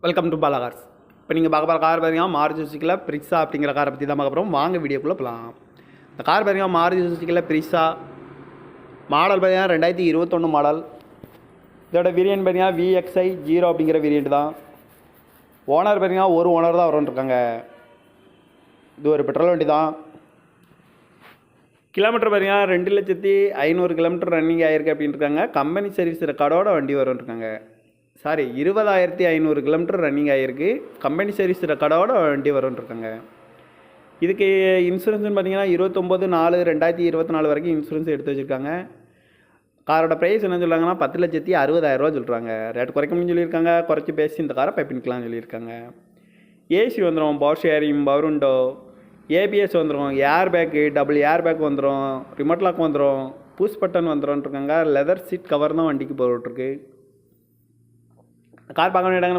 Welcome to Bala cars. இப்போ நீங்கள் பார்க்க போகிற கார் பார்த்தீங்கன்னா மாருதி சுசுக்கியில் பிரிக்ஸா அப்படிங்கிற காரை பற்றி தான் பார்க்க போகிறோம். வாங்க வீடியோக்குள்ளே போகலாம். இந்த கார் பார்த்தீங்கன்னா மாருதி சுசுக்கியில் பிரிக்ஸா மாடல் பார்த்தீங்கன்னா 2021 மாடல். இதோட வேரியன்ட் பார்த்தீங்கன்னா VXI 0 அப்படிங்கிற வேரியன்ட் தான். ஓனர் பார்த்தீங்கன்னா ஒரு ஓனர் தான் வரும்ன்ருக்காங்க. இது ஒரு பெட்ரோல் வண்டி தான். கிலோமீட்டர் பார்த்தீங்கன்னா 2,500,000 கிலோமீட்டர் ரன்னிங் ஆகிருக்கு அப்படின்னு இருக்காங்க. கம்பெனி சர்வீஸ் ரெக்கார்டோட வண்டி வரும்ன்ருக்காங்க. 20,500 கிலோமீட்டர் ரன்னிங் ஆகிருக்கு. கம்பெனி சர்வீஸ் ரெக்கார்டோட வண்டி வரும்ன்ருக்காங்க. இதுக்கு இன்சூரன்ஸ்னு பார்த்தீங்கன்னா 29/4/2024 வரைக்கும் இன்சூரன்ஸ் எடுத்து வச்சுருக்காங்க. காரோட ப்ரைஸ் என்ன சொல்கிறாங்கன்னா 10,60,000 சொல்கிறாங்க. ரேட் குறைக்கணும்னு சொல்லியிருக்காங்க. குறைச்சி பேசி இந்த காரை பைப்பின்கலாம்னு சொல்லியிருக்காங்க. ஏசி வந்துடும், power steering, power window, ABS வந்துடும், air bag, double air bag வந்துடும், ரிமோட் லாக் வந்துடும், புஷ் பட்டன் வந்துடும்ன்ருக்காங்க. லெதர் சீட் கவர் தான் வண்டிக்கு போட்டுருக்கு. கார் பார்க்க வேண்டிய இடங்கள்